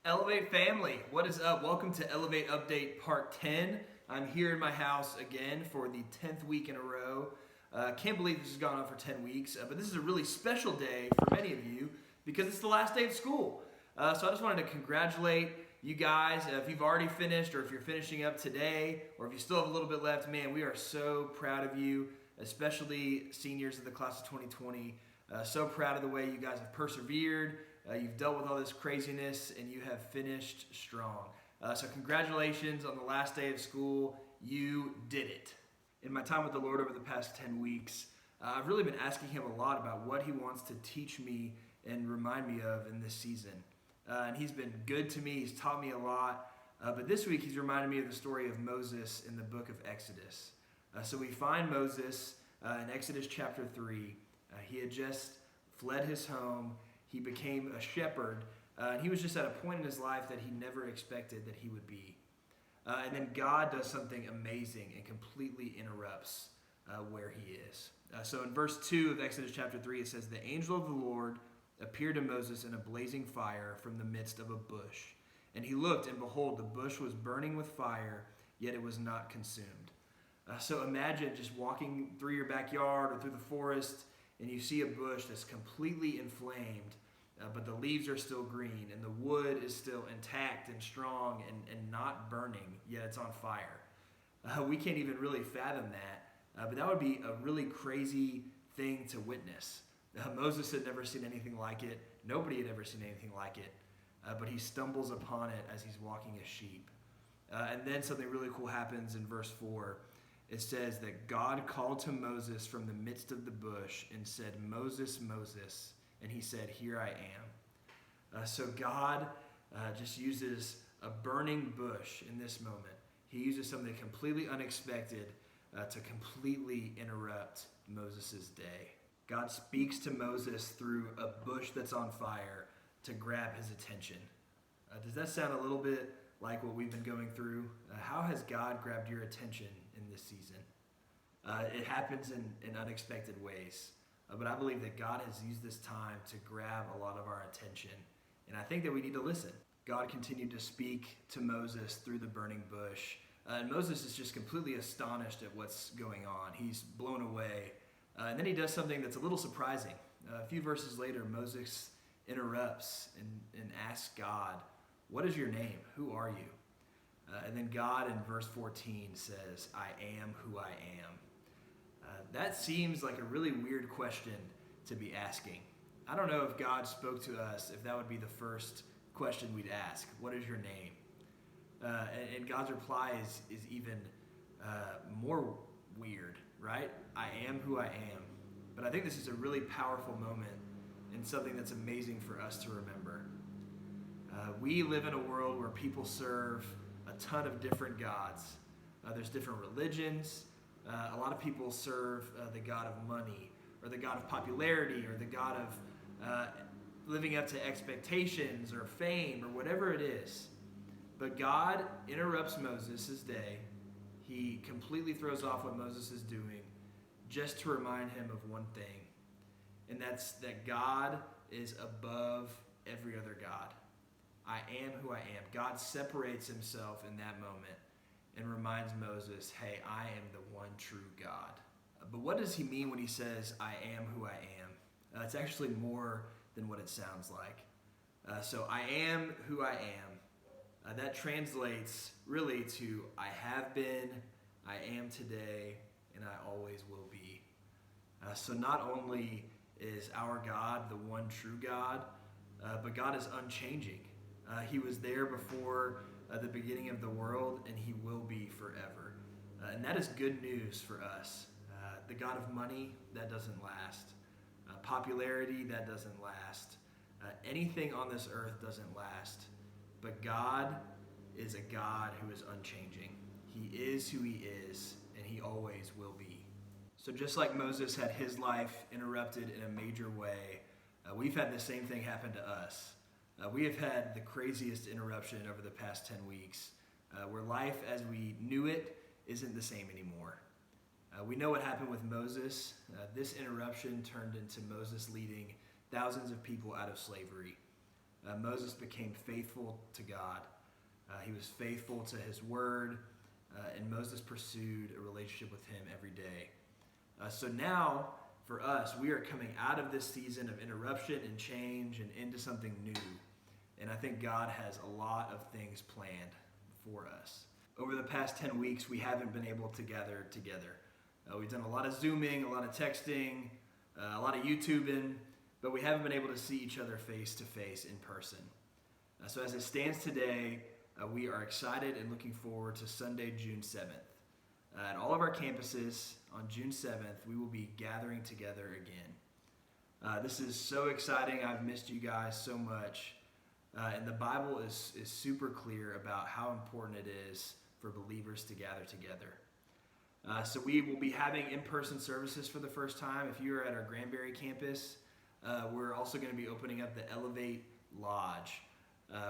Elevate family, what is up? Welcome to Elevate Update Part 10. I'm here in my house again for the 10th week in a row. Can't believe this has gone on for 10 weeks, but this is a really special day for many of you because it's the last day of school. So I just wanted to congratulate you guys. If you've already finished or if you're finishing up today or if you still have a little bit left, man, we are so proud of you, especially seniors of the class of 2020. So proud of the way you guys have persevered. You've dealt with all this craziness and you have finished strong. So congratulations on the last day of school. You did it. In my time with the Lord over the past 10 weeks, I've really been asking Him a lot about what He wants to teach me and remind me of in this season. And He's been good to me. He's taught me a lot. But this week He's reminded me of the story of Moses in the book of Exodus. So we find Moses in Exodus chapter 3. He had just fled his home. He became a shepherd, and he was just at a point in his life that he never expected that he would be. And then God does something amazing and completely interrupts where he is. So in verse 2 of Exodus chapter 3, it says, "The angel of the Lord appeared to Moses in a blazing fire from the midst of a bush. And he looked, and behold, the bush was burning with fire, yet it was not consumed." So imagine just walking through your backyard or through the forest, and you see a bush that's completely inflamed, but the leaves are still green, and the wood is still intact and strong and not burning, yet it's on fire. We can't even really fathom that, but that would be a really crazy thing to witness. Moses had never seen anything like it. Nobody had ever seen anything like it, but he stumbles upon it as he's walking a sheep. And then something really cool happens in verse 4. It says that God called to Moses from the midst of the bush and said, "Moses, Moses." And he said, "Here I am." So God just uses a burning bush in this moment. He uses something completely unexpected to completely interrupt Moses' day. God speaks to Moses through a bush that's on fire to grab his attention. Does that sound a little bit like what we've been going through? How has God grabbed your attention in this season? It happens in unexpected ways. But I believe that God has used this time to grab a lot of our attention. And I think that we need to listen. God continued to speak to Moses through the burning bush. And Moses is just completely astonished at what's going on. He's blown away. And then he does something that's a little surprising. A few verses later, Moses interrupts and asks God, "What is your name? Who are you?" And then God in verse 14 says, "I am who I am." That seems like a really weird question to be asking. I don't know if God spoke to us, if that would be the first question we'd ask. What is your name? And God's reply is even more weird, right? I am who I am. But I think this is a really powerful moment and something that's amazing for us to remember. We live in a world where people serve a ton of different gods. There's different religions. A lot of people serve the god of money or the god of popularity or the god of living up to expectations or fame or whatever it is. But God interrupts Moses' day. He completely throws off what Moses is doing just to remind him of one thing, and that's that God is above every other god. I am who I am. God separates himself in that moment and reminds Moses, hey, I am the one true God. But what does he mean when he says, I am who I am? It's actually more than what it sounds like. So I am who I am. That translates really to I have been, I am today, and I always will be. So not only is our God the one true God, but God is unchanging. He was there before the beginning of the world, and he will be forever. And that is good news for us. The God of money, that doesn't last. Popularity, that doesn't last. Anything on this earth doesn't last. But God is a God who is unchanging. He is who he is, and he always will be. So just like Moses had his life interrupted in a major way, we've had the same thing happen to us. We have had the craziest interruption over the past 10 weeks, where life as we knew it isn't the same anymore. We know what happened with Moses. This interruption turned into Moses leading thousands of people out of slavery. Moses became faithful to God. He was faithful to his word, and Moses pursued a relationship with him every day. So now, for us, we are coming out of this season of interruption and change and into something new. And I think God has a lot of things planned for us. Over the past 10 weeks, we haven't been able to gather together. We've done a lot of Zooming, a lot of texting, a lot of YouTubing, but we haven't been able to see each other face to face in person. So as it stands today, we are excited and looking forward to Sunday, June 7th. At all of our campuses on June 7th, we will be gathering together again. This is so exciting. I've missed you guys so much. And the Bible is super clear about how important it is for believers to gather together. So we will be having in-person services for the first time. If you're at our Granbury Campus, we're also going to be opening up the Elevate Lodge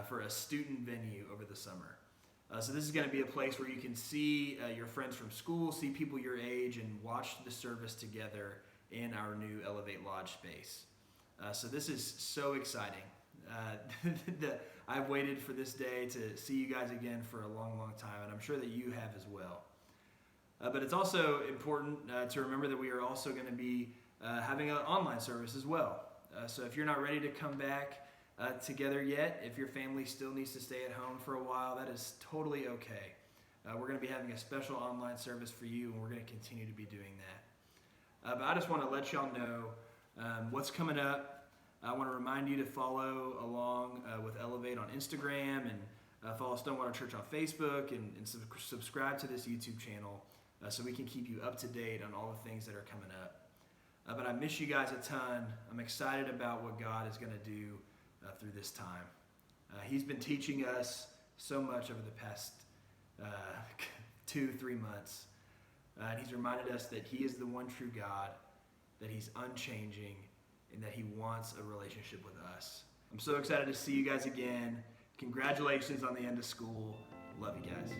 for a student venue over the summer. So this is going to be a place where you can see your friends from school, see people your age, and watch the service together in our new Elevate Lodge space. So this is so exciting. I've waited for this day to see you guys again for a long, long time, and I'm sure that you have as well. But it's also important to remember that we are also going to be having an online service as well. So if you're not ready to come back together yet, if your family still needs to stay at home for a while, that is totally okay. We're going to be having a special online service for you, and we're going to continue to be doing that. But I just want to let y'all know what's coming up. I want to remind you to follow along with Elevate on Instagram and follow Stonewater Church on Facebook and subscribe to this YouTube channel so we can keep you up to date on all the things that are coming up. But I miss you guys a ton. I'm excited about what God is going to do through this time. He's been teaching us so much over the past 2-3 months. And he's reminded us that he is the one true God, that he's unchanging, and that he wants a relationship with us. I'm so excited to see you guys again. Congratulations on the end of school. Love you guys.